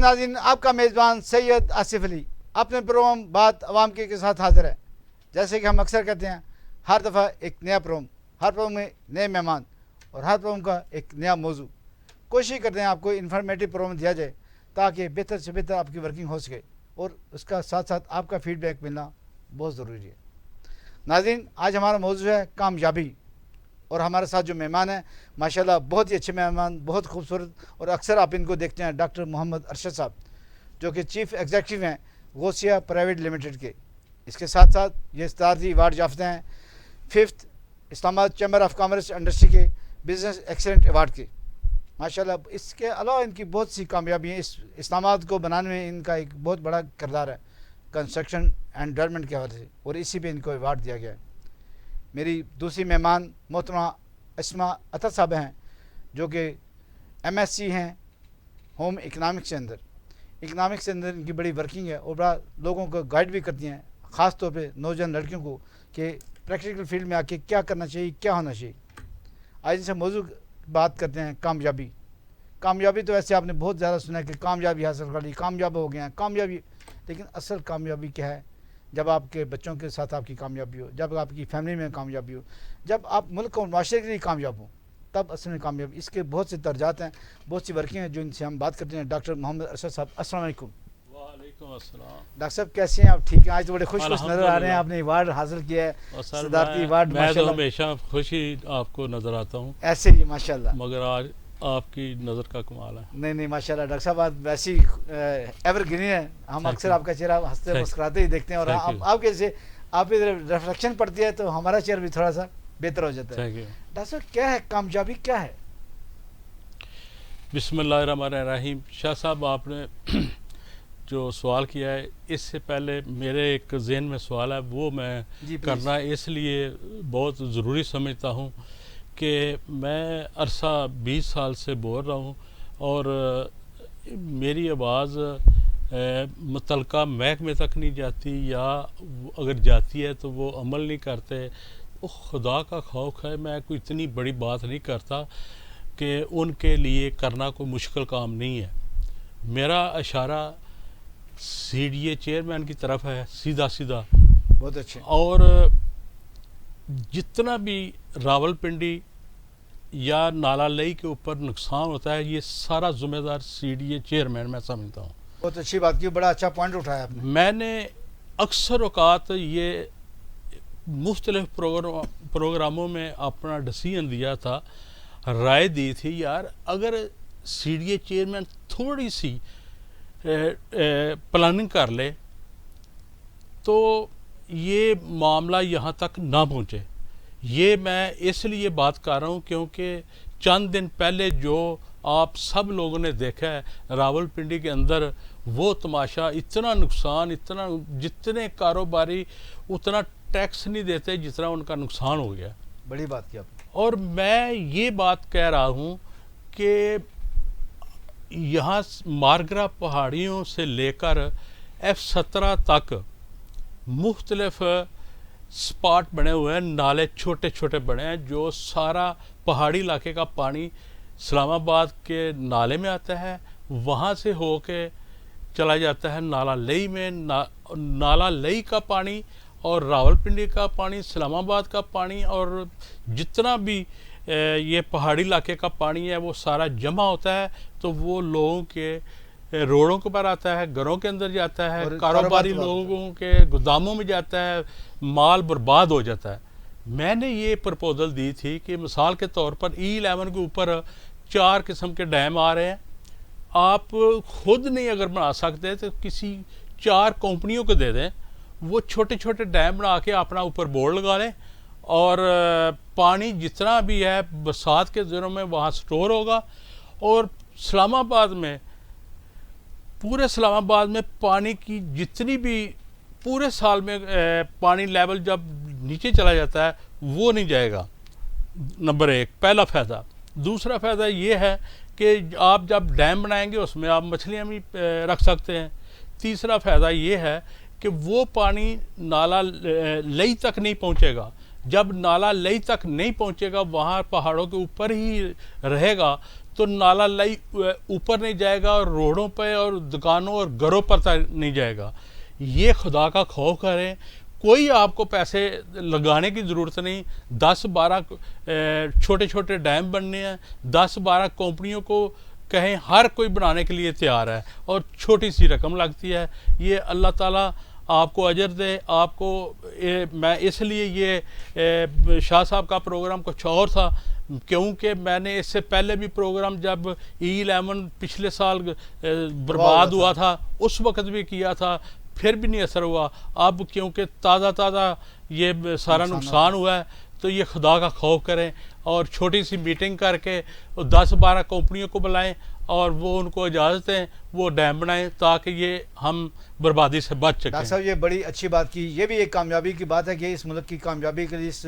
ناظرین، آپ کا میزبان سید آصف علی اپنے پروگرام بات عوام کے ساتھ حاضر ہے۔ جیسے کہ ہم اکثر کہتے ہیں، ہر دفعہ ایک نیا پروگرام، ہر پروگرام میں نئے مہمان اور ہر پروگرام کا ایک نیا موضوع۔ کوشش کرتے ہیں آپ کو انفارمیٹیو پروگرام دیا جائے تاکہ بہتر سے بہتر آپ کی ورکنگ ہو سکے، اور اس کا ساتھ ساتھ آپ کا فیڈ بیک ملنا بہت ضروری ہے۔ ناظرین، آج ہمارا موضوع ہے کامیابی، اور ہمارے ساتھ جو مہمان ہیں ماشاءاللہ بہت ہی اچھے مہمان، بہت خوبصورت، اور اکثر آپ ان کو دیکھتے ہیں، ڈاکٹر محمد ارشد صاحب جو کہ چیف ایگزیکٹو ہیں غوثیہ پرائیویٹ لمیٹڈ کے۔ اس کے ساتھ ساتھ یہ صدارتی ایوارڈ یافتہ ہیں 5th اسلام آباد چیمبر آف کامرس انڈسٹری کے بزنس ایکسلنٹ ایوارڈ کے۔ ماشاءاللہ اس کے علاوہ ان کی بہت سی کامیابی ہیں، اس اسلام آباد کو بنانے میں ان کا ایک بہت بڑا کردار ہے کنسٹرکشن اینڈ ڈیولپمنٹ کے حوالے سے، اور اسی پہ ان کو ایوارڈ دیا گیا ہے۔ میری دوسری مہمان محترمہ اسما عطا صاحب ہیں جو کہ MSc ہیں ہوم اکنامکس کے اندر ان کی بڑی ورکنگ ہے، اور بڑا لوگوں کو گائیڈ بھی کرتی ہیں، خاص طور پہ نوجوان لڑکیوں کو کہ پریکٹیکل فیلڈ میں آ کے کیا کرنا چاہیے، کیا ہونا چاہیے۔ آج ان سے موضوع بات کرتے ہیں کامیابی تو ایسے آپ نے بہت زیادہ سنا ہے کہ کامیابی حاصل کر لی، کامیاب ہو گئے ہیں، کامیابی، لیکن اصل کامیابی کیا ہے؟ جب آپ کے بچوں کے ساتھ آپ کی کامیابی ہو، جب آپ کی فیملی میں کامیابی ہو، جب آپ ملک اور معاشرے کے لیے کامیاب ہوں، تب اصل میں کامیابی۔ اس کے بہت سے درجات ہیں، بہت سی ورکنگ ہیں جو ان سے ہم بات کرتے ہیں۔ ڈاکٹر محمد ارشد صاحب، السلام علیکم۔ وعلیکم السلام۔ ڈاکٹر صاحب کیسے ہیں آپ؟ ٹھیک ہیں؟ آج تو بڑے خوش نظر آ رہے ہیں، آپ نے ایوارڈ حاصل کیا ہے، صدارتی ایوارڈ۔ میں تو ہمیشہ خوشی آپ کو نظر آتا ہوں ایسے ہی ماشاءاللہ، مگر آج آپ کی نظر کا کمال ہے۔ نہیں ماشاءاللہ ڈاکٹر صاحب آپ ویسی ایور گرین ہے، ہم اکثر آپ کا چہرہ ہنستے مسکراتے ہی دیکھتے ہیں، اور آپ کیسے آپ ریفلیکشن پڑتی ہے تو ہمارا چہرہ بھی تھوڑا سا بہتر ہو جاتا ہے۔ ڈاکٹر صاحب کیا ہے کامیابی، کیا ہے؟ بسم اللہ الرحمن الرحیم۔ شاہ صاحب، آپ نے جو سوال کیا ہے، اس سے پہلے میرے ایک ذہن میں سوال ہے، وہ میں کرنا اس لیے بہت ضروری سمجھتا ہوں کہ میں عرصہ 20 سال سے بول رہا ہوں، اور میری آواز متعلقہ محکمے تک نہیں جاتی، یا اگر جاتی ہے تو وہ عمل نہیں کرتے۔ خدا کا خوف ہے، میں کوئی اتنی بڑی بات نہیں کرتا کہ ان کے لیے کرنا کوئی مشکل کام نہیں ہے۔ میرا اشارہ CDA چیئرمین کی طرف ہے، سیدھا بہت اچھے۔ اور جتنا بھی راولپنڈی یا نالا لئی کے اوپر نقصان ہوتا ہے، یہ سارا ذمہ دار CDA چیئرمین میں سمجھتا ہوں۔ بہت اچھی بات کی، بڑا اچھا پوائنٹ اٹھایا آپ نے۔ میں نے اکثر اوقات یہ مختلف پروگراموں میں اپنا ڈسیزن دیا تھا، رائے دی تھی، یار اگر CDA چیئرمین تھوڑی سی پلاننگ کر لے تو یہ معاملہ یہاں تک نہ پہنچے۔ یہ میں اس لیے بات کر رہا ہوں کیونکہ چند دن پہلے جو آپ سب لوگوں نے دیکھا ہے راولپنڈی کے اندر، وہ تماشا، اتنا نقصان، اتنا، جتنے کاروباری اتنا ٹیکس نہیں دیتے جتنا ان کا نقصان ہو گیا۔ بڑی بات کی آپ نے۔ اور میں یہ بات کہہ رہا ہوں کہ یہاں مارگرا پہاڑیوں سے لے کر F17 تک مختلف سپاٹ بنے ہوئے ہیں، نالے چھوٹے چھوٹے بنے ہیں، جو سارا پہاڑی علاقے کا پانی اسلام آباد کے نالے میں آتا ہے، وہاں سے ہو کے چلا جاتا ہے نالا لئی میں۔ نالا لئی کا پانی اور راولپنڈی کا پانی، اسلام آباد کا پانی، اور جتنا بھی یہ پہاڑی علاقے کا پانی ہے، وہ سارا جمع ہوتا ہے تو وہ لوگوں کے روڈوں کے پر آتا ہے، گھروں کے اندر جاتا ہے، کاروباری لوگوں کے گوداموں میں جاتا ہے، مال برباد ہو جاتا ہے۔ میں نے یہ پرپوزل دی تھی کہ مثال کے طور پر E11 کے اوپر 4 قسم کے ڈیم آ رہے ہیں، آپ خود نہیں اگر بنا سکتے تو کسی 4 کمپنیوں کو دے دیں، وہ چھوٹے چھوٹے ڈیم بنا کے اپنا اوپر بورڈ لگا لیں، اور پانی جتنا بھی ہے برسات کے دنوں میں وہاں سٹور ہوگا، اور اسلام آباد میں، پورے اسلام آباد میں پانی کی جتنی بھی پورے سال میں پانی لیول جب نیچے چلا جاتا ہے وہ نہیں جائے گا۔ نمبر 1 پہلا فائدہ۔ دوسرا فائدہ یہ ہے کہ آپ جب ڈیم بنائیں گے اس میں آپ مچھلیاں بھی رکھ سکتے ہیں۔ تیسرا فائدہ یہ ہے کہ وہ پانی نالا لئی تک نہیں پہنچے گا۔ جب نالا لئی تک نہیں پہنچے گا، وہاں پہاڑوں کے اوپر ہی رہے گا، تو نالا لائی اوپر نہیں جائے گا اور روڈوں پہ اور دکانوں اور گھروں پر نہیں جائے گا. یہ خدا کا خوف کریں. کوئی آپ کو پیسے لگانے کی ضرورت نہیں. 10-12 چھوٹے چھوٹے ڈیم بننے ہیں. 10-12 کمپنیوں کو کہیں, ہر کوئی بنانے کے لیے تیار ہے اور چھوٹی سی رقم لگتی ہے. یہ اللہ تعالیٰ آپ کو اجر دے. آپ کو میں اس لیے یہ شاہ صاحب کا پروگرام کچھ اور تھا, کیونکہ میں نے اس سے پہلے بھی پروگرام جب E11 پچھلے سال برباد ہوا تھا اس وقت بھی کیا تھا, پھر بھی نہیں اثر ہوا. اب کیونکہ تازہ یہ سارا نقصان ہوا ہے تو یہ خدا کا خوف کریں اور چھوٹی سی میٹنگ کر کے 10-12 کمپنیوں کو بلائیں اور وہ ان کو اجازت دیں, وہ ڈیم بنائیں تاکہ یہ ہم بربادی سے بچ سکیں. ڈاکٹر صاحب یہ بڑی اچھی بات کی. یہ بھی ایک کامیابی کی بات ہے کہ اس ملک کی کامیابی کے لیے, اس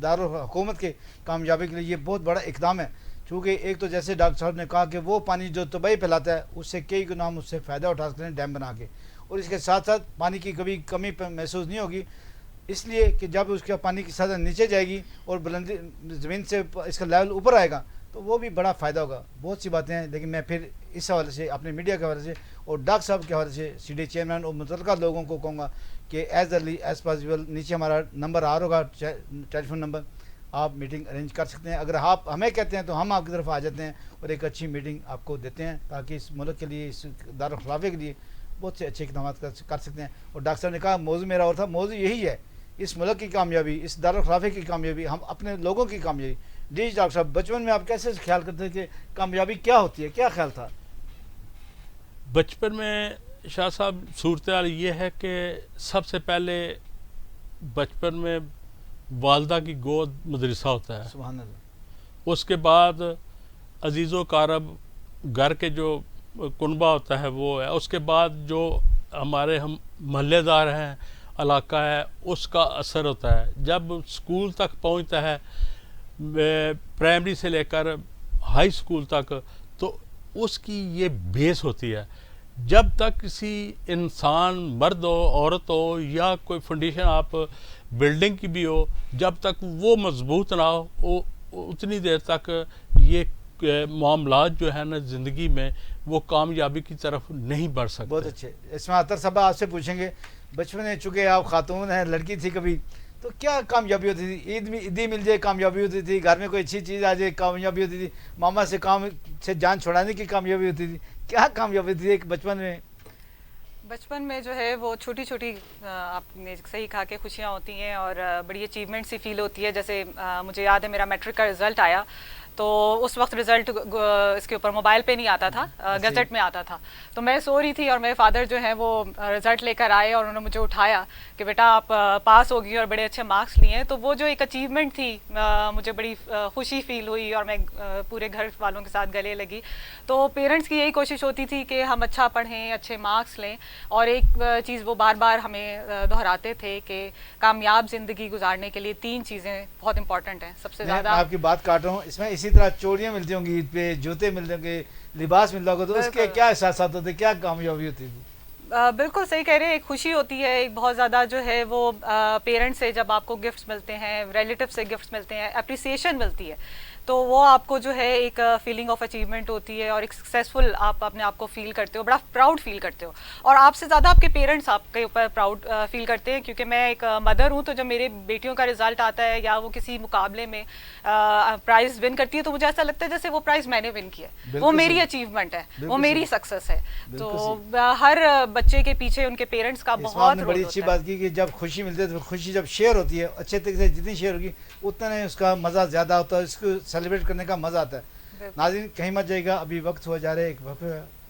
دارالحکومت کے کامیابی کے لیے یہ بہت بڑا اقدام ہے. چونکہ ایک تو جیسے ڈاکٹر صاحب نے کہا کہ وہ پانی جو تباہی پھیلاتا ہے اس سے کئی گنا ہم اس سے فائدہ اٹھا سکتے ہیں ڈیم بنا کے, اور اس کے ساتھ ساتھ پانی کی کبھی کمی محسوس نہیں ہوگی, اس لیے کہ جب اس کا پانی کی سطح نیچے جائے گی اور بلندی زمین سے اس کا لیول اوپر آئے گا تو وہ بھی بڑا فائدہ ہوگا. بہت سی باتیں ہیں, لیکن میں پھر اس حوالے سے اپنے میڈیا کے حوالے سے اور ڈاکٹر صاحب کے حوالے سے سی ڈی چیئرمین اور متعلقہ لوگوں کو کہوں گا کہ ایز ارلی ایز پاسبل نیچے ہمارا نمبر آ رہا ہوگا, ٹیلی فون نمبر, آپ میٹنگ ارینج کر سکتے ہیں. اگر آپ ہمیں کہتے ہیں تو ہم آپ کی طرف آ جاتے ہیں اور ایک اچھی میٹنگ آپ کو دیتے ہیں تاکہ اس ملک کے لیے, اس دارالخلافے کے لیے بہت سے اچھے اقدامات کر سکتے ہیں. اور ڈاکٹر صاحب نے کہا موضوع میرا اور تھا, موضوع یہی ہے اس ملک کی کامیابی, اس دارالخلافے کی کامیابی, ہم اپنے لوگوں کی کامیابی. جی ڈاکٹر صاحب, بچپن میں آپ کیسے خیال کرتے تھے کہ کامیابی کیا ہوتی ہے, کیا خیال تھا؟ بچپن میں شاہ صاحب صورتحال یہ ہے کہ سب سے پہلے بچپن میں والدہ کی گود مدرسہ ہوتا ہے. سبحان اللہ. اس کے بعد عزیز و قارب گھر کے جو کنبہ ہوتا ہے وہ ہے. اس کے بعد جو ہمارے ہم محلے دار ہیں, علاقہ ہے, اس کا اثر ہوتا ہے. جب اسکول تک پہنچتا ہے پرائمری سے لے کر ہائی اسکول تک تو اس کی یہ بیس ہوتی ہے. جب تک کسی انسان, مرد ہو عورت ہو یا کوئی فنڈیشن آپ بلڈنگ کی بھی ہو, جب تک وہ مضبوط نہ ہو اتنی دیر تک یہ معاملات جو ہے نا زندگی میں وہ کامیابی کی طرف نہیں بڑھ سکتے. بہت اچھے. اسماء اختر صاحب آپ سے پوچھیں گے, بچپن میں چونکہ آپ خاتون ہیں, لڑکی تھی کبھی, تو کیا کامیابی ہوتی تھی؟ عیدی مل جائے کامیابی ہوتی تھی, گھر میں کوئی اچھی چیز آ جائے کامیابی ہوتی تھی, ماما سے کام سے جان چھڑانے کی کامیابی ہوتی تھی, کیا کامیابی تھی ایک بچپن میں؟ بچپن میں جو ہے وہ چھوٹی چھوٹی, آپ نے صحیح کہا کہ خوشیاں ہوتی ہیں اور بڑی اچیومنٹ سی فیل ہوتی ہے. جیسے مجھے یاد ہے میرا میٹرک کا رزلٹ آیا تو اس وقت رزلٹ اس کے اوپر موبائل پہ نہیں آتا تھا, گزٹ میں آتا تھا. تو میں سو رہی تھی اور میرے فادر جو ہیں وہ رزلٹ لے کر آئے اور انہوں نے مجھے اٹھایا کہ بیٹا آپ پاس ہو گئی اور بڑے اچھے مارکس لیے ہیں. تو وہ جو ایک اچیومنٹ تھی مجھے بڑی خوشی فیل ہوئی اور میں پورے گھر والوں کے ساتھ گلے لگی. تو پیرنٹس کی یہی کوشش ہوتی تھی کہ ہم اچھا پڑھیں, اچھے مارکس لیں. اور ایک چیز وہ بار بار ہمیں دہراتے تھے کہ کامیاب زندگی گزارنے کے لیے 3 چیزیں بہت امپورٹنٹ ہیں. سب سے زیادہ میں آپ کی بات کاٹ رہا ہوں, اس میں اسی طرح چوڑیاں ملتی ہوں گی عید پہ, جوتے ملتے ہوں گے, لباس ملتا ہوگا, تو اس کے کیا احساسات ہوتے, کیا کامیابی ہوتی تھی؟ بالکل صحیح کہہ رہے ہیں. ایک خوشی ہوتی ہے, ایک بہت زیادہ جو ہے وہ پیرنٹس سے جب آپ کو گفٹس ملتے ہیں, ریلیٹیو سے گفٹس ملتے ہیں, اپریسیشن ملتی ہے, تو وہ آپ کو جو ہے ایک فیلنگ آف اچیومنٹ ہوتی ہے اور ایک سکسیزفل آپ اپنے آپ کو فیل کرتے ہو, بڑا پراؤڈ فیل کرتے ہو. اور آپ سے زیادہ آپ کے پیرنٹس آپ کے اوپر پراؤڈ فیل کرتے ہیں, کیونکہ میں ایک مدر ہوں. تو جب میرے بیٹیوں کا رزلٹ آتا ہے یا وہ کسی مقابلے میں پرائز ون کرتی ہے تو مجھے ایسا لگتا ہے جیسے وہ پرائز میں نے ون کیا ہے, وہ میری اچیومنٹ ہے, وہ میری سکسیس ہے. تو ہر بچے کے پیچھے ان کے پیرنٹس کا بہت رول ہوتا ہے. بڑی اچھی بات کی کہ جب خوشی ملتی ہے تو خوشی جب شیئر ہوتی ہے اچھے طریقے سے, جتنی شیئر ہوگی اتنا ہی اس کا مزہ زیادہ ہوتا ہے, اس کو سیلیبریٹ کرنے کا مزہ آتا ہے. ناظرین کہیں مت جائے گا, ابھی وقت ہوا جا رہا ہے, ایک وقت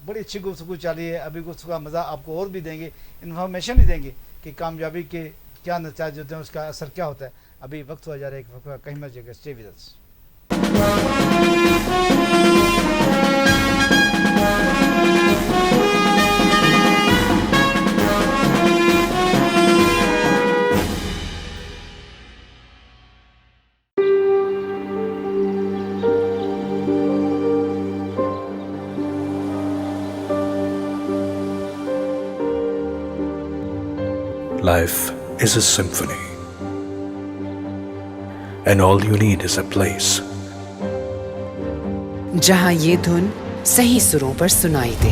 بڑی اچھی گفتگو چلی ہے. ابھی گفتگو کا مزہ آپ کو اور بھی دیں گے, انفارمیشن بھی دیں گے کہ کامیابی کے کیا نتائج ہوتے ہیں, اس کا اثر کیا ہوتا ہے. ابھی وقت ہوا جا رہا ہے ایک وقت, کہیں مت جائے گا, stay with us. Life is a symphony, and all you need is a place جہاں یہ دھن صحیح سروں پر سنائی دے.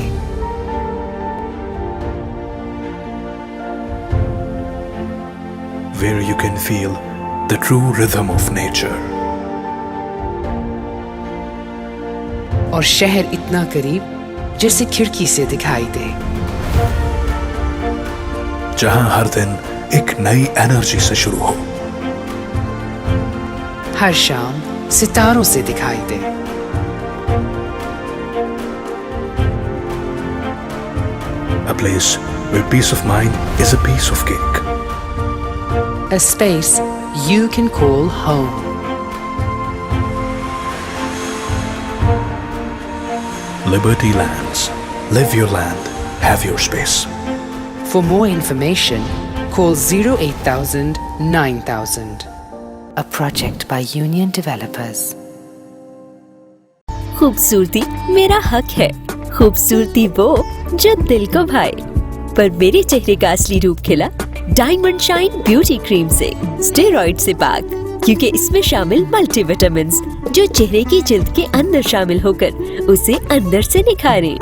Where you can feel the true rhythm of nature. اور شہر اتنا قریب جیسے کھڑکی سے دکھائی دے. جہاں ہر دن ایک نئی انرجی سے شروع ہو. ہر شام ستاروں سے دکھائی دے. A place where peace of mind is a piece of cake. A space you can call home. Liberty Lands. Live your land. Have your space. For more information, call 08000 9000. A project by Union Developers. خوبصورتی میرا حق ہے. خوبصورتی وہ جو دل کو بھائے. پر میرے چہرے کا اصلی روپ کھلا ڈائمنڈ شائن بیوٹی کریم سے. اسٹیرائڈ سے پاک، کیونکہ اس میں شامل ملٹی وٹامنز جو چہرے کی جلد کے اندر شامل ہو کر اسے اندر سے نکھاریں،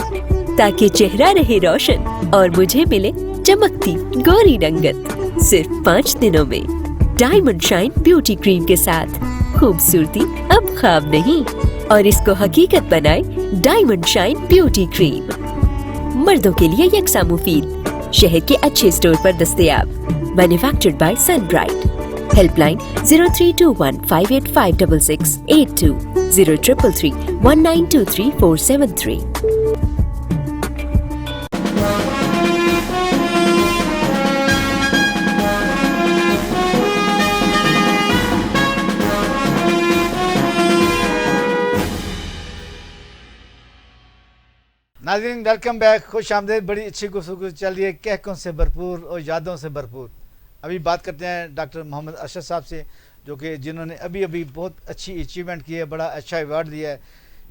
تاکہ چہرہ رہے روشن اور مجھے ملے چمکتی گوری رنگت. صرف 5 دنوں میں ڈائمنڈ شائن بیوٹی کریم کے ساتھ خوبصورتی اب خواب نہیں، اور اس کو حقیقت بنائے ڈائمنڈ شائن بیوٹی کریم. مردوں کے لیے یکساں مفید، شہر کے اچھے اسٹور پر دستیاب. Manufactured by Sun Bright. Helpline 0321 585 6682 0333 1923 473. ناظرین ویلکم بیک، خوش آمدید. بڑی اچھی گفتگو چل رہی ہے، کہکوں سے بھرپور اور یادوں سے بھرپور. ابھی بات کرتے ہیں ڈاکٹر محمد ارشد صاحب سے، جو کہ جنہوں نے ابھی بہت اچھی اچیومنٹ کی ہے، بڑا اچھا ایوارڈ لیا ہے.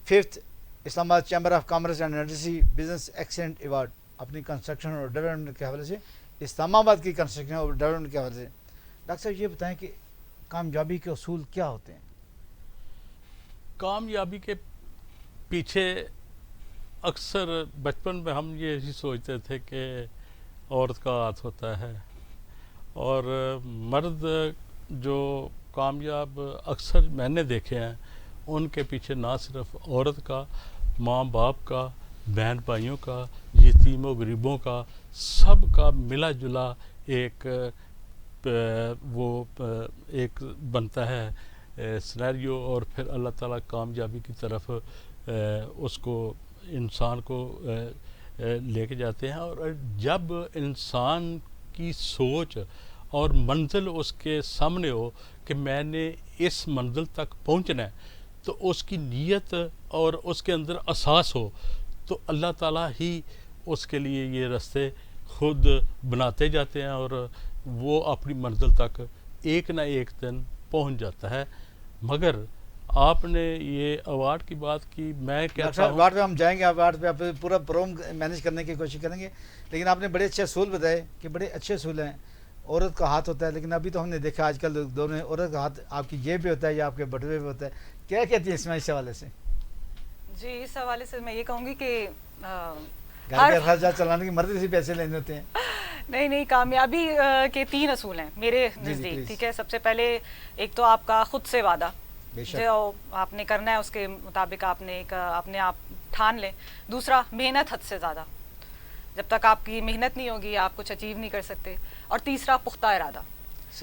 5th اسلام آباد chamber of commerce and industry business excellent award اپنی کنسٹرکشن اور ڈیولپمنٹ کے حوالے سے، اسلام آباد کی کنسٹرکشن اور ڈیولپمنٹ کے حوالے سے. ڈاکٹر صاحب یہ بتائیں کہ کامیابی کے اصول کیا ہوتے ہیں؟ کامیابی کے پیچھے اکثر بچپن میں ہم یہی سوچتے تھے کہ عورت کا ہاتھ ہوتا ہے، اور مرد جو کامیاب اکثر میں نے دیکھے ہیں ان کے پیچھے نہ صرف عورت کا، ماں باپ کا، بہن بھائیوں کا، یتیموں غریبوں کا، سب کا ملا جلا ایک ایک بنتا ہے سینیریو، اور پھر اللہ تعالیٰ کامیابی کی طرف اس کو انسان کو لے کے جاتے ہیں. اور جب انسان کی سوچ اور منزل اس کے سامنے ہو کہ میں نے اس منزل تک پہنچنا ہے، تو اس کی نیت اور اس کے اندر اساس ہو، تو اللہ تعالیٰ ہی اس کے لیے یہ راستے خود بناتے جاتے ہیں، اور وہ اپنی منزل تک ایک نہ ایک دن پہنچ جاتا ہے. مگر آپ نے یہ ایوارڈ کی بات کی، میں کہتا ہوں ایوارڈ پہ ہم جائیں گے، ایوارڈ پہ آپ پورا پروگرام مینیج کرنے کی کوشش کریں گے. لیکن آپ نے بڑے اچھے اصول بتائے کہ بڑے اچھے اصول ہیں. عورت کا ہاتھ ہوتا ہے، لیکن ابھی تو ہم نے دیکھا آج کل دونوں، عورت کا ہاتھ آپ کی جیب پہ ہوتا ہے یا آپ کے بٹوے پہ ہوتا ہے. کیا کہتی ہیں اس حوالے سے؟ جی، اس حوالے سے میں یہ کہوں گی کہ گھر کے اخراجات چلانے کے مرد سے پیسے لینے ہوتے ہیں. نہیں، کامیابی کے 3 اصول ہیں میرے نزدیک. ٹھیک ہے، سب سے پہلے ایک تو آپ کا خود سے وعدہ، جو آپ نے کرنا ہے اس کے مطابق آپ نے اپنے آپ ٹھان لیں. دوسرا محنت حد سے زیادہ، جب تک آپ کی محنت نہیں ہوگی آپ کچھ اچیو نہیں کر سکتے. اور تیسرا پختہ ارادہ.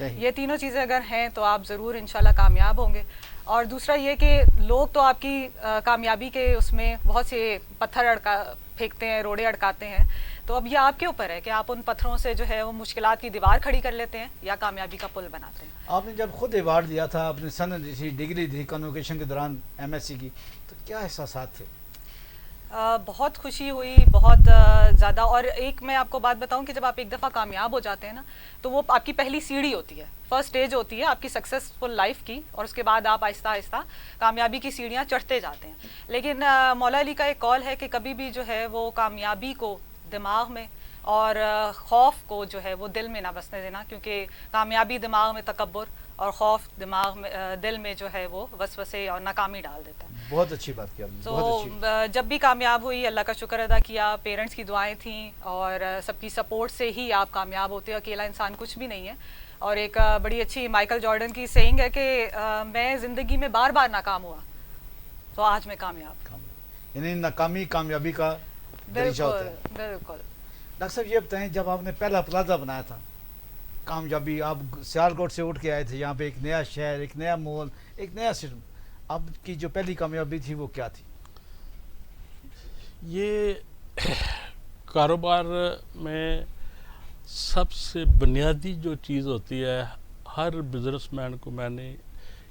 یہ تینوں چیزیں اگر ہیں تو آپ ضرور انشاءاللہ کامیاب ہوں گے. اور دوسرا یہ کہ لوگ تو آپ کی کامیابی کے اس میں بہت سے پتھر پھینکتے ہیں، روڑے اڑکاتے ہیں. تو اب یہ آپ کے اوپر ہے کہ آپ ان پتھروں سے جو ہے وہ مشکلات کی دیوار کھڑی کر لیتے ہیں یا کامیابی کا پل بناتے ہیں. آپ نے جب خود ایوارڈ دیا تھا، آپ نے سند ڈگری دی کنوکیشن کے دوران MSc کی، تو کیا احساسات تھے؟ بہت خوشی ہوئی، بہت زیادہ. اور ایک میں آپ کو بات بتاؤں کہ جب آپ ایک دفعہ کامیاب ہو جاتے ہیں نا، تو وہ آپ کی پہلی سیڑھی ہوتی ہے، فرسٹ اسٹیج ہوتی ہے آپ کی سکسیزفل لائف کی، اور اس کے بعد آپ آہستہ آہستہ کامیابی کی سیڑھیاں چڑھتے جاتے ہیں. لیکن مولا علی کا ایک قول ہے کہ کبھی بھی جو ہے وہ کامیابی کو دماغ میں اور خوف کو جو ہے وہ دل میں نہ بسنے دینا، کیونکہ کامیابی دماغ میں تکبر اور خوف دماغ میں دل میں جو ہے وہ وسوسے اور ناکامی ڈال دیتا ہے. بہت اچھی بات کی آپ نے, تو بہت اچھی. جب بھی کامیاب ہوئی اللہ کا شکر ادا کیا, پیرنٹس کی دعائیں تھیں اور سب کی سپورٹ سے ہی آپ کامیاب ہوتے ہو, اکیلا انسان کچھ بھی نہیں ہے. اور ایک بڑی اچھی مائیکل جارڈن کی سینگ ہے کہ میں زندگی میں بار بار ناکام ہوا تو آج میں کامیاب. یعنی ناکامی کامیابی کا دریچہ ہوتا ہے. بالکل. ڈاکٹر صاحب یہ بتائیں, جب آپ نے پہلا پلازا بنایا تھا, کامیابی, آپ سیالکوٹ سے اٹھ کے آئے تھے یہاں پہ, ایک نیا شہر, ایک نیا مال, ایک نیا سسٹم, آپ کی جو پہلی کامیابی تھی وہ کیا تھی؟ یہ کاروبار میں سب سے بنیادی جو چیز ہوتی ہے, ہر بزنس مین کو میں نے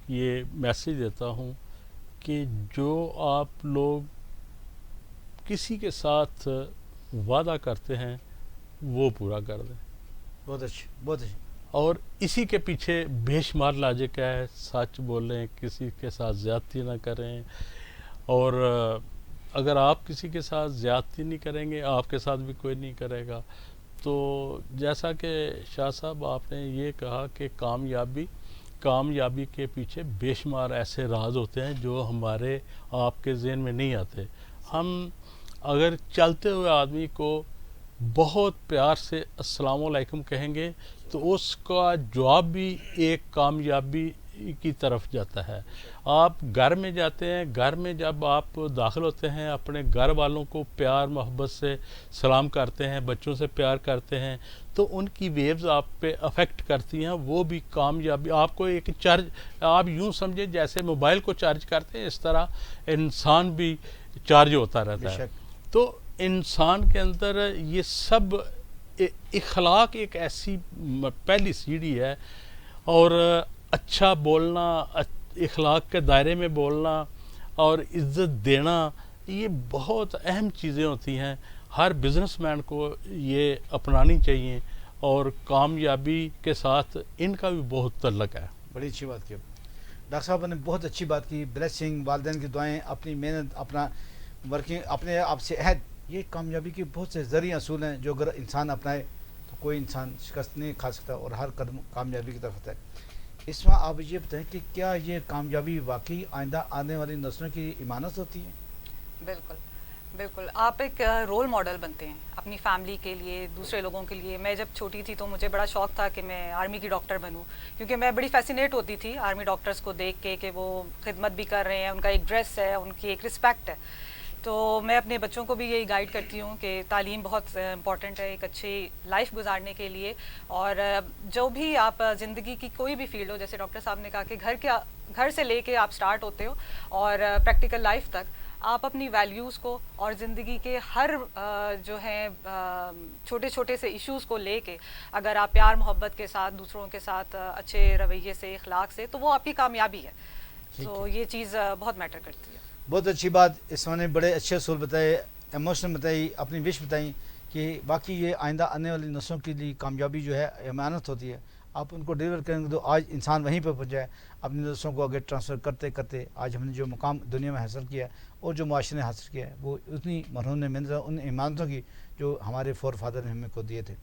یہ میسیج دیتا ہوں کہ جو آپ لوگ کسی کے ساتھ وعدہ کرتے ہیں وہ پورا کر دیں. بہت اچھی, بہت اچھی. اور اسی کے پیچھے بے شمار لاجک ہے, سچ بولیں, کسی کے ساتھ زیادتی نہ کریں, اور اگر آپ کسی کے ساتھ زیادتی نہیں کریں گے آپ کے ساتھ بھی کوئی نہیں کرے گا. تو جیسا کہ شاہ صاحب آپ نے یہ کہا کہ کامیابی کے پیچھے بے شمار ایسے راز ہوتے ہیں جو ہمارے آپ کے ذہن میں نہیں آتے. ہم اگر چلتے ہوئے آدمی کو بہت پیار سے السلام علیکم کہیں گے تو اس کا جواب بھی ایک کامیابی کی طرف جاتا ہے. آپ گھر میں جاتے ہیں, گھر میں جب آپ داخل ہوتے ہیں اپنے گھر والوں کو پیار محبت سے سلام کرتے ہیں, بچوں سے پیار کرتے ہیں, تو ان کی ویوز آپ پہ افیکٹ کرتی ہیں, وہ بھی کامیابی. آپ کو ایک چارج, آپ یوں سمجھیں جیسے موبائل کو چارج کرتے ہیں, اس طرح انسان بھی چارج ہوتا رہتا ہے. تو انسان کے اندر یہ سب اخلاق ایک ایسی پہلی سیڑھی ہے, اور اچھا بولنا, اخلاق کے دائرے میں بولنا اور عزت دینا, یہ بہت اہم چیزیں ہوتی ہیں. ہر بزنس مین کو یہ اپنانی چاہیے, اور کامیابی کے ساتھ ان کا بھی بہت تعلق ہے. بڑی اچھی بات کی ڈاکٹر صاحب نے, بہت اچھی بات کی. بلیسنگ, والدین کی دعائیں, اپنی محنت, اپنا ورکنگ, اپنے آپ سے عہد, یہ کامیابی کے بہت سے ذریعہ اصول ہیں جو اگر انسان اپنائے تو کوئی انسان شکست نہیں کھا سکتا اور ہر قدم کامیابی کی طرف ہوتا ہے. اس میں آپ یہ بتائیں کہ کیا یہ کامیابی واقعی آئندہ آنے والی نسلوں کی امانت ہوتی ہے؟ بالکل بالکل. آپ ایک رول ماڈل بنتے ہیں اپنی فیملی کے لیے, دوسرے لوگوں کے لیے. میں جب چھوٹی تھی تو مجھے بڑا شوق تھا کہ میں آرمی کی ڈاکٹر بنوں, کیونکہ میں بڑی فیسینیٹ ہوتی تھی آرمی ڈاکٹرز کو دیکھ کے کہ وہ خدمت بھی کر رہے ہیں, ان کا ایک ڈریس ہے, ان کی ایک رسپیکٹ ہے. تو میں اپنے بچوں کو بھی یہی گائیڈ کرتی ہوں کہ تعلیم بہت امپورٹنٹ ہے ایک اچھی لائف گزارنے کے لیے. اور جو بھی آپ زندگی کی کوئی بھی فیلڈ ہو, جیسے ڈاکٹر صاحب نے کہا کہ گھر سے لے کے آپ سٹارٹ ہوتے ہو اور پریکٹیکل لائف تک, آپ اپنی ویلیوز کو اور زندگی کے ہر جو ہیں چھوٹے چھوٹے سے ایشوز کو لے کے اگر آپ پیار محبت کے ساتھ, دوسروں کے ساتھ اچھے رویے سے, اخلاق سے, تو وہ آپ کی کامیابی ہے. تو یہ چیز بہت میٹر کرتی ہے. بہت اچھی بات. اس میں نے بڑے اچھے اصول بتائے, ایموشن بتائی, اپنی وش بتائیں کہ باقی یہ آئندہ آنے والی نسلوں کے لیے کامیابی جو ہے امانت ہوتی ہے. آپ ان کو ڈیلیور کریں گے تو آج انسان وہیں پہ پہنچا ہے. اپنی نسلوں کو آگے ٹرانسفر کرتے کرتے آج ہم نے جو مقام دنیا میں حاصل کیا ہے اور جو معاشرے نے حاصل کیا ہے وہ اتنی مرہون نے محنت, ان امانتوں کی جو ہمارے فور فادر نے ہمیں کو دیے تھے.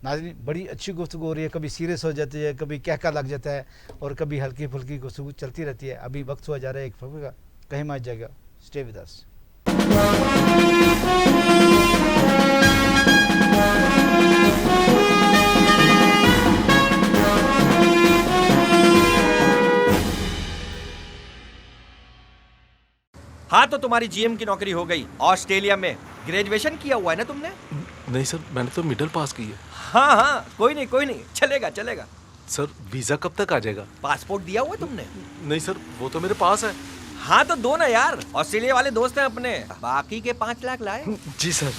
ناظرین, بڑی اچھی گفتگو ہو رہی ہے, کبھی سیریس ہو جاتی ہے, کبھی کہکا لگ جاتا ہے, اور کبھی ہلکی پھلکی گفتگو چلتی رہتی ہے. ابھی وقت ہوا جا رہا ہے ایک فقرے کا, کہیں مت جائے گا. Stay with us. ہاں تو تمہاری جی ایم کی نوکری ہو گئی آسٹریلیا میں. گریجویشن کیا ہوا ہے نا تم نے؟ نہیں سر, میں نے تو مڈل پاس کی ہے. ہاں کوئی نہیں, چلے گا. سر ویزا کب تک آ جائے گا؟ پاسپورٹ دیا ہوا ہے تم نے؟ نہیں سر, وہ تو میرے پاس ہے. ہاں تو دو نا یار, آسٹریلیا والے دوست ہیں اپنے, باقی کے 5 لاکھ لائے. جی سر.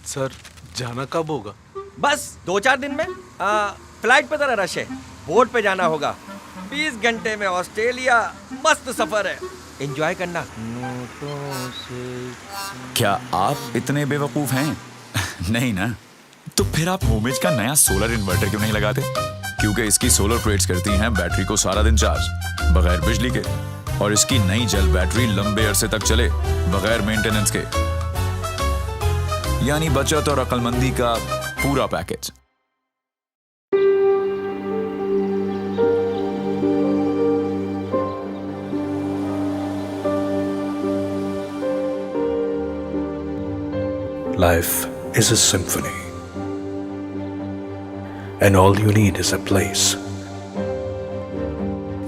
سر جانا کب ہوگا؟ بس 2-4 دن میں. فلائٹ پہ ذرا رش ہے, بوٹ پہ جانا ہوگا. 20 گھنٹے میں آسٹریلیا, مست سفر ہے, انجوائے کرنا. کیا آپ اتنے بے وقوف ہیں؟ نہیں نا, تو پھر آپ ہومج کا نیا سولر انورٹر کیوں نہیں لگاتے؟ کیونکہ اس کی سولر پلیٹس کرتی ہیں بیٹری کو سارا دن چارج بغیر بجلی کے, اور اس کی نئی جل بیٹری لمبے عرصے تک چلے بغیر مینٹیننس کے. یعنی بچت اور عقل مندی کا پورا package. Life is a symphony, and all you need is a place.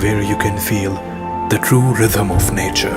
Where you can feel the true rhythm of nature.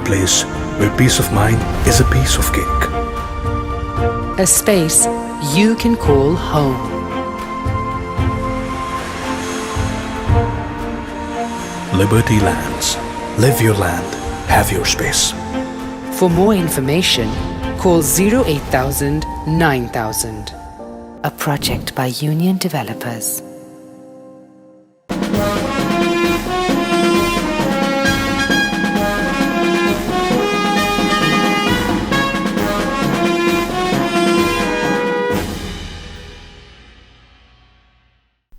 a place where peace of mind is a piece of cake. a space you can call home. Liberty Lands. Live your land, have your space. For more information, call 08000 9000. A project by Union Developers.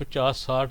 50-60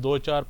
2, 4,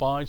5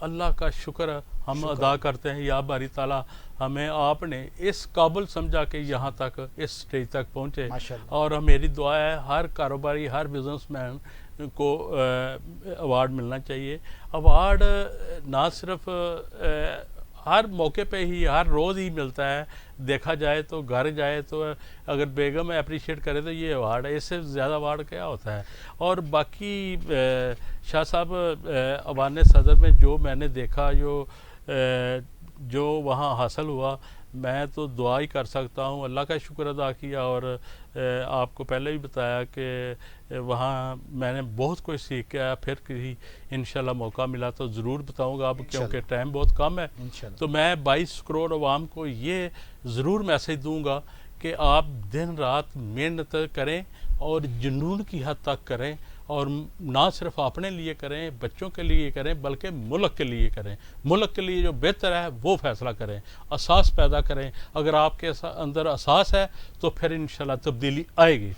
اللہ کا شکر ہم ادا کرتے ہیں یا باری تعالیٰ ہمیں آپ نے اس قابل سمجھا کہ یہاں تک اس سٹیج تک پہنچے. اور میری دعا ہے ہر کاروباری ہر بزنس مین کو ایوارڈ ملنا چاہیے. ایوارڈ نہ صرف ہر موقع پہ ہی ہر روز ہی ملتا ہے. دیکھا جائے تو گھر جائے تو اگر بیگم اپریشیٹ کرے تو یہ ایوارڈ ہے, اس سے زیادہ ایوارڈ کیا ہوتا ہے. اور باقی شاہ صاحب ایوان صدر میں جو میں نے دیکھا جو وہاں حاصل ہوا, میں تو دعا ہی کر سکتا ہوں, اللہ کا شکر ادا کیا. اور آپ کو پہلے بھی بتایا کہ وہاں میں نے بہت کچھ سیکھا. پھر کسی انشاءاللہ موقع ملا تو ضرور بتاؤں گا, اب کیونکہ ٹائم بہت کم ہے. تو میں 22 کروڑ عوام کو یہ ضرور میسج دوں گا کہ آپ دن رات محنت کریں اور جنون کی حد تک کریں, اور نہ صرف اپنے لیے کریں, بچوں کے لیے کریں, بلکہ ملک کے لیے کریں. ملک کے لیے جو بہتر ہے وہ فیصلہ کریں, اساس پیدا کریں. اگر آپ کے اندر اساس ہے تو پھر انشاءاللہ تبدیلی آئے گی.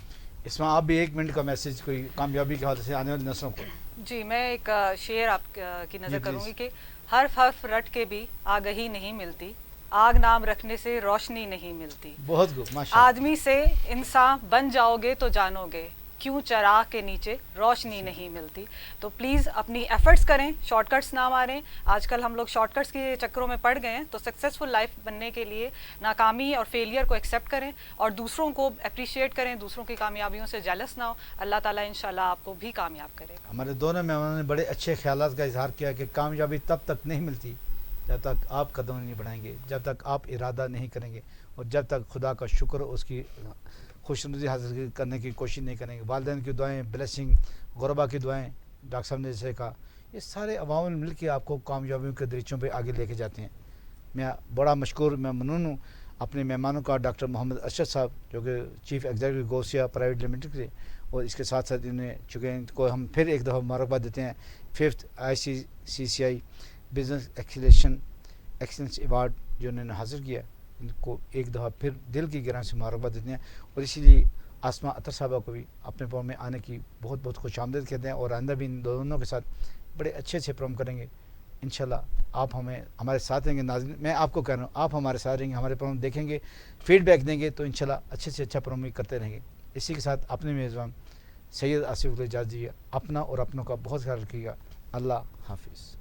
اس میں آپ بھی 1 منٹ کا میسج کوئی کامیابی کے حوالے سے آنے والی نسلوں کو. جی, میں ایک شعر آپ کی نظر کروں گی کہ حرف حرف رٹ کے بھی آگہی نہیں ملتی, آگ نام رکھنے سے روشنی نہیں ملتی. بہت گو ماشاءاللہ. آدمی سے انسان بن جاؤ گے تو جانو گے کیوں چراغ کے نیچے روشنی نہیں ملتی. تو پلیز اپنی ایفرٹس کریں, شارٹ کٹس نہ ماریں. آج کل ہم لوگ شارٹ کٹس کے چکروں میں پڑ گئے ہیں. تو سکسیزفل لائف بننے کے لیے ناکامی اور فیلئر کو ایکسیپٹ کریں اور دوسروں کو اپریشیٹ کریں, دوسروں کی کامیابیوں سے جیلس نہ ہو. اللہ تعالیٰ انشاءاللہ آپ کو بھی کامیاب کرے گا. ہمارے دونوں مہمانوں نے بڑے اچھے خیالات کا اظہار کیا کہ کامیابی تب تک نہیں ملتی جب تک آپ قدم نہیں بڑھائیں گے, جب تک آپ ارادہ نہیں کریں گے, اور جب تک خدا کا شکر اس کی خوشنودی حاصل کرنے کی کوشش نہیں کریں گے. والدین کی دعائیں, بلیسنگ, غربا کی دعائیں, ڈاکٹر صاحب نے جیسے کہا, یہ سارے عوامل مل کے آپ کو کامیابیوں کے دریچوں پہ آگے لے کے جاتے ہیں. میں بڑا مشکور, میں ممنون ہوں اپنے مہمانوں کا, ڈاکٹر محمد ارشد صاحب جو کہ chief executive Ghousia private limited کے, اور اس کے ساتھ ساتھ انہیں چکے ہیں کو ہم پھر ایک دفعہ مبارکباد دیتے ہیں. 5th ICCCI business excellence award جو انہوں نے حاصل کیا, ان کو ایک دفعہ پھر دل کی گہرائیوں سے مبارکباد دیتے ہیں. اور اسی لیے آسما عطر صاحبہ کو بھی اپنے پروگرام میں آنے کی بہت بہت خوش آمدید کہتے ہیں, اور آئندہ بھی ان دونوں کے ساتھ بڑے اچھے پروگرام کریں گے انشاءاللہ. آپ ہمارے ساتھ رہیں گے. ناظرین, میں آپ کو کہہ رہا ہوں, آپ ہمارے ساتھ رہیں گے, ہمارے پروگرام دیکھیں گے, فیڈ بیک دیں گے, تو انشاءاللہ اچھے سے اچھا پروگرام کرتے رہیں گے. اسی کے ساتھ اپنے میزبان سید آصف کو اجازت دیجیے. اپنا اور اپنوں کا بہت خیال رکھیے گا. اللہ حافظ.